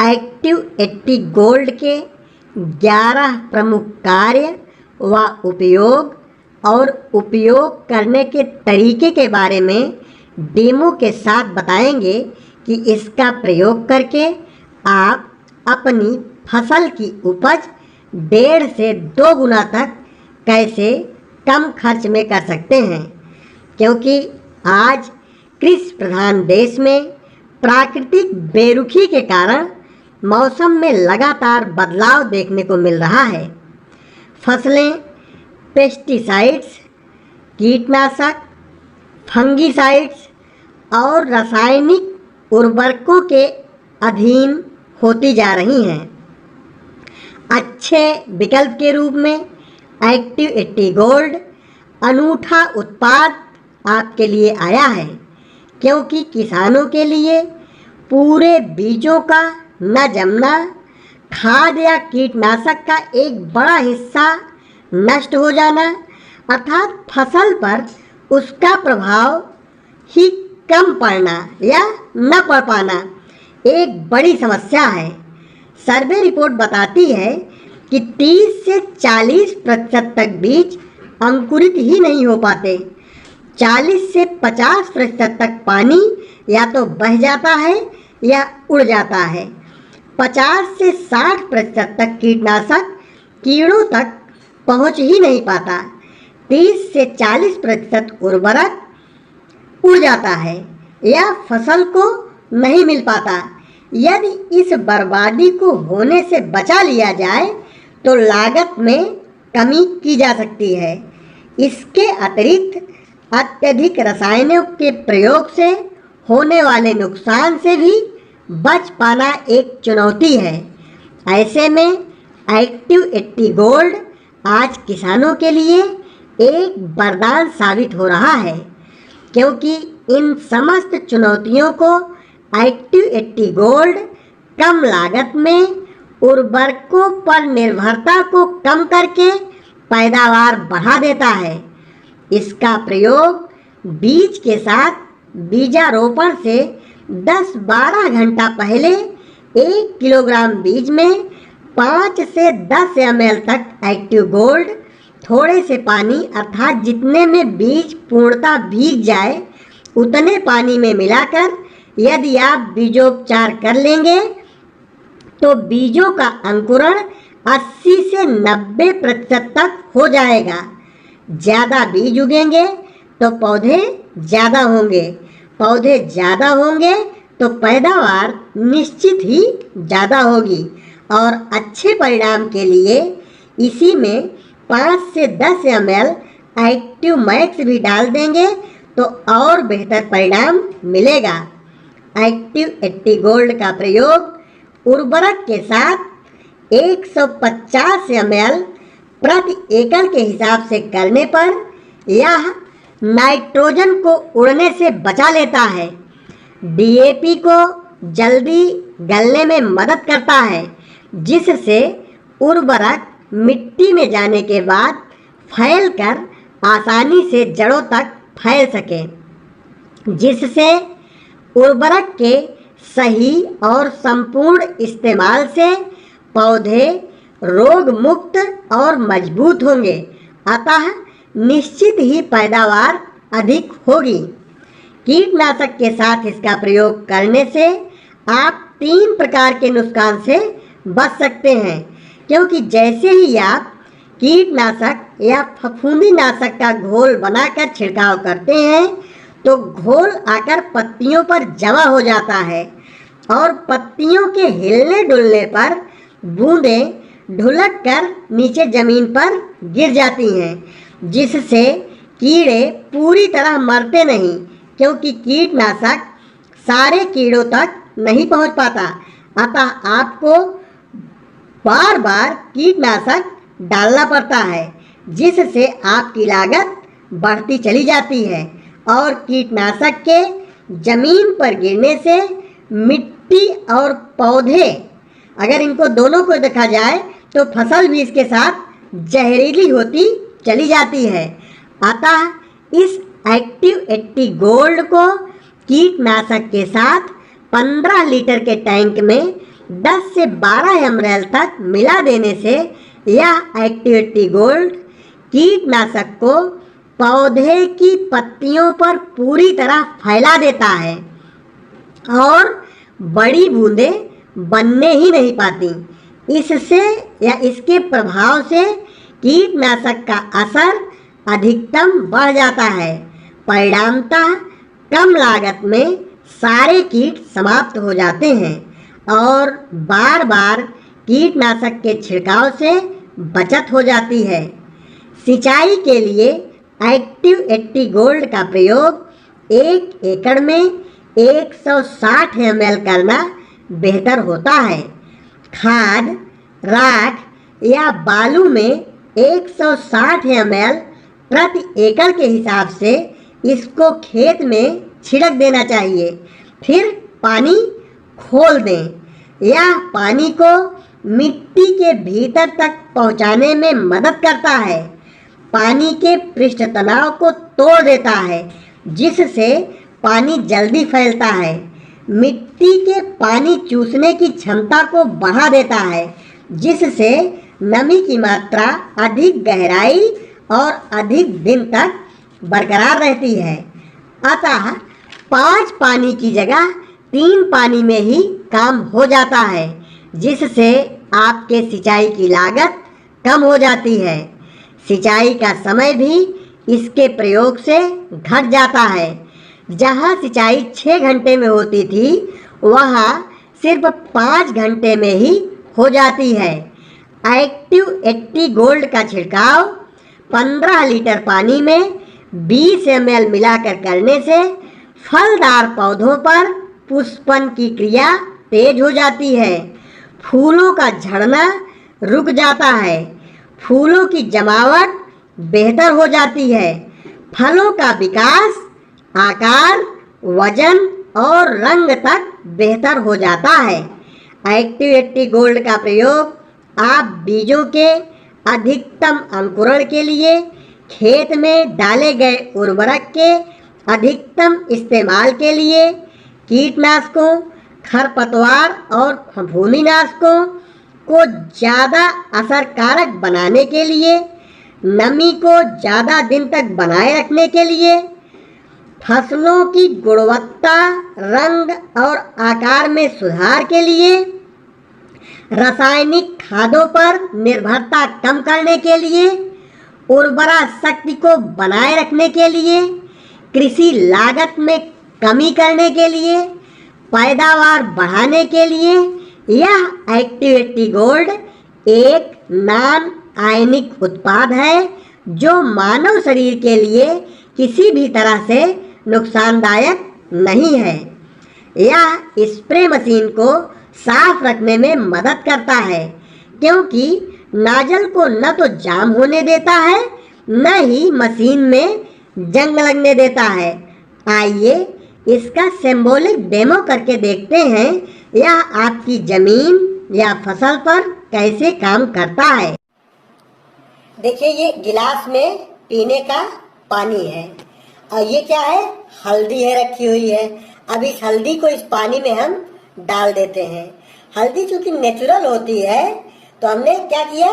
Active 80 gold के 11 प्रमुख कार्य व उपयोग और उपयोग करने के तरीके के बारे में डेमो के साथ बताएंगे कि इसका प्रयोग करके आप अपनी फसल की उपज 1.5 से 2 गुना तक कैसे कम खर्च में कर सकते हैं। क्योंकि आज कृषि प्रधान देश में प्राकृतिक बेरुखी के कारण मौसम में लगातार बदलाव देखने को मिल रहा है। फसलें पेस्टिसाइड्स, कीटनाशक, फंगिसाइड्स और रासायनिक उर्वरकों के अधीन होती जा रही हैं। अच्छे विकल्प के रूप में एक्टिव 80 गोल्ड अनूठा उत्पाद आपके लिए आया है, क्योंकि किसानों के लिए पूरे बीजों का न जमना, खाद या कीटनाशक का एक बड़ा हिस्सा नष्ट हो जाना अर्थात फसल पर उसका प्रभाव ही कम पड़ना या न पड़ पाना एक बड़ी समस्या है। सर्वे रिपोर्ट बताती है कि 30 से 40% तक बीज अंकुरित ही नहीं हो पाते। 40 से 50% तक पानी या तो बह जाता है या उड़ जाता है। 50 से 60% तक कीटनाशक कीड़ों तक पहुंच ही नहीं पाता। 30 से 40% उर्वरक उड़ जाता है या फसल को नहीं मिल पाता। यदि इस बर्बादी को होने से बचा लिया जाए तो लागत में कमी की जा सकती है। इसके अतिरिक्त अत्यधिक रसायनों के प्रयोग से होने वाले नुकसान से भी बच पाना एक चुनौती है। ऐसे में एक्टिव 80 गोल्ड आज किसानों के लिए एक वरदान साबित हो रहा है, क्योंकि इन समस्त चुनौतियों को एक्टिव 80 गोल्ड कम लागत में उर्वरकों पर निर्भरता को कम करके पैदावार बढ़ा देता है। इसका प्रयोग बीज के साथ बीजारोपण से 10-12 घंटा पहले 1 किलोग्राम बीज में 5 से 10 ml तक एक्टिव गोल्ड थोड़े से पानी अर्थात जितने में बीज पूर्णतः भीग जाए उतने पानी में मिलाकर यदि आप बीजोपचार कर लेंगे तो बीजों का अंकुरण 80 से 90% तक हो जाएगा। ज़्यादा बीज उगेंगे तो पौधे ज़्यादा होंगे, पौधे ज़्यादा होंगे तो पैदावार निश्चित ही ज़्यादा होगी और अच्छे परिणाम के लिए इसी में 5 से 10 ml एक्टिव मैक्स भी डाल देंगे तो और बेहतर परिणाम मिलेगा। एक्टिव 80 गोल्ड का प्रयोग उर्वरक के साथ 150 ml प्रति एकड़ के हिसाब से करने पर यह नाइट्रोजन को उड़ने से बचा लेता है, डीएपी को जल्दी गलने में मदद करता है, जिससे उर्वरक मिट्टी में जाने के बाद फैलकर आसानी से जड़ों तक फैल सके, जिससे उर्वरक के सही और संपूर्ण इस्तेमाल से पौधे रोग मुक्त और मजबूत होंगे, अतः निश्चित ही पैदावार अधिक होगी। कीटनाशक के साथ इसका प्रयोग करने से आप 3 प्रकार के नुकसान से बच सकते हैं, क्योंकि जैसे ही आप कीटनाशक या फफूंदीनाशक का घोल बनाकर छिड़काव करते हैं तो घोल आकर पत्तियों पर जमा हो जाता है और पत्तियों के हिलने डुलने पर बूंदें ढुलक कर नीचे जमीन पर गिर जाती हैं, जिससे कीड़े पूरी तरह मरते नहीं, क्योंकि कीटनाशक सारे कीड़ों तक नहीं पहुंच पाता। अतः आपको बार बार कीटनाशक डालना पड़ता है, जिससे आपकी लागत बढ़ती चली जाती है और कीटनाशक के जमीन पर गिरने से मिट्टी और पौधे, अगर इनको दोनों को देखा जाए तो फसल भी इसके साथ जहरीली होती चली जाती है। अतः इस एक्टिव 80 गोल्ड को कीटनाशक के साथ 15 लीटर के टैंक में 10 से 12 ml तक मिला देने से यह एक्टिव गोल्ड कीटनाशक को पौधे की पत्तियों पर पूरी तरह फैला देता है और बड़ी बूंदें बनने ही नहीं पाती। इससे या इसके प्रभाव से कीटनाशक का असर अधिकतम बढ़ जाता है। परिणामतः कम लागत में सारे कीट समाप्त हो जाते हैं और बार बार कीटनाशक के छिड़काव से बचत हो जाती है। सिंचाई के लिए एक्टिव गोल्ड का प्रयोग 1 एकड़ में 160 ml करना बेहतर होता है। खाद, राख या बालू में 160 ml प्रति एकड़ के हिसाब से इसको खेत में छिड़क देना चाहिए। फिर पानी खोल दें। यह पानी को मिट्टी के भीतर तक पहुंचाने में मदद करता है। पानी के पृष्ठ तनाव को तोड़ देता है जिससे पानी जल्दी फैलता है। मिट्टी के पानी चूसने की क्षमता को बढ़ा देता है जिससे नमी की मात्रा अधिक गहराई और अधिक दिन तक बरकरार रहती है। अतः 5 पानी की जगह 3 पानी में ही काम हो जाता है जिससे आपके सिंचाई की लागत कम हो जाती है। सिंचाई का समय भी इसके प्रयोग से घट जाता है। जहाँ सिंचाई 6 घंटे में होती थी वहाँ सिर्फ 5 घंटे में ही हो जाती है। एक्टिव गोल्ड का छिड़काव 15 लीटर पानी में 20 ml मिलाकर करने से फलदार पौधों पर पुष्पन की क्रिया तेज हो जाती है। फूलों का झड़ना रुक जाता है। फूलों की जमावट बेहतर हो जाती है। फलों का विकास, आकार, वजन और रंग तक बेहतर हो जाता है। एक्टिव गोल्ड का प्रयोग आप बीजों के अधिकतम अंकुरण के लिए, खेत में डाले गए उर्वरक के अधिकतम इस्तेमाल के लिए, कीटनाशकों, खरपतवार और फफूंदीनाशकों को ज़्यादा असरकारक बनाने के लिए, नमी को ज़्यादा दिन तक बनाए रखने के लिए, फसलों की गुणवत्ता, रंग और आकार में सुधार के लिए, रासायनिक खादों पर निर्भरता कम करने के लिए, उर्वरा शक्ति को बनाए रखने के लिए, कृषि लागत में कमी करने के लिए, पैदावार बढ़ाने के लिए यह एक्टिव गोल्ड एक नॉन आयनिक उत्पाद है जो मानव शरीर के लिए किसी भी तरह से नुकसानदायक नहीं है। यह स्प्रे मशीन को साफ रखने में मदद करता है क्योंकि नाजल को न तो जाम होने देता है न ही मशीन में जंग लगने देता है। आइए इसका सिंबॉलिक डेमो करके देखते हैं यह आपकी जमीन या फसल पर कैसे काम करता है। देखिए ये गिलास में पीने का पानी है और ये क्या है, हल्दी है रखी हुई है। अब इस हल्दी को इस पानी में हम डाल देते हैं। हल्दी चूंकि नेचुरल होती है तो हमने क्या किया,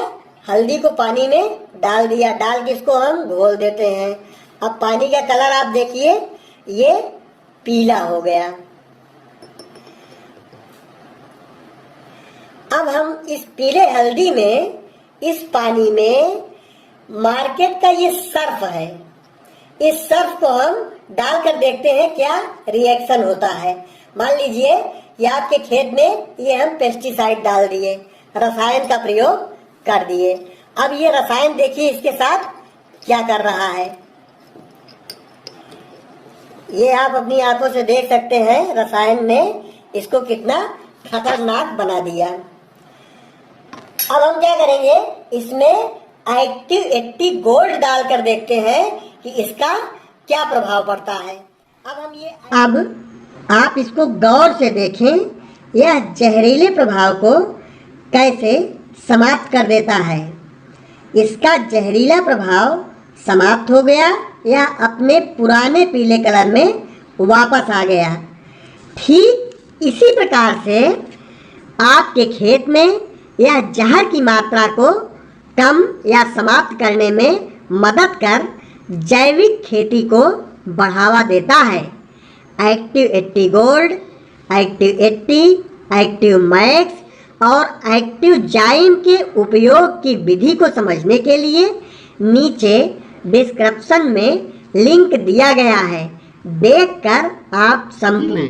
हल्दी को पानी में डाल दिया। डाल के इसको हम घोल देते हैं। अब पानी का कलर आप देखिए ये पीला हो गया। अब हम इस पीले हल्दी में, इस पानी में मार्केट का ये सर्फ है, इस सर्फ को हम डालकर देखते हैं क्या रिएक्शन होता है। मान लीजिए ये आपके खेत में ये हम पेस्टिसाइड डाल दिए, रसायन का प्रयोग कर दिए। अब ये रसायन देखिए इसके साथ क्या कर रहा है, ये आप अपनी आंखों से देख सकते हैं। रसायन ने इसको कितना खतरनाक बना दिया। अब हम क्या करेंगे, इसमें एक्टिव गोल्ड डालकर देखते हैं कि इसका क्या प्रभाव पड़ता है। अब आप इसको गौर से देखें, यह जहरीले प्रभाव को कैसे समाप्त कर देता है। इसका जहरीला प्रभाव समाप्त हो गया, यह अपने पुराने पीले कलर में वापस आ गया। ठीक इसी प्रकार से आपके खेत में यह जहर की मात्रा को कम या समाप्त करने में मदद कर जैविक खेती को बढ़ावा देता है। Active 80 gold, active 80, active max और एक्टिव जाइम के उपयोग की विधि को समझने के लिए नीचे डिस्क्रिप्शन में लिंक दिया गया है, देखकर आप संपूर्ण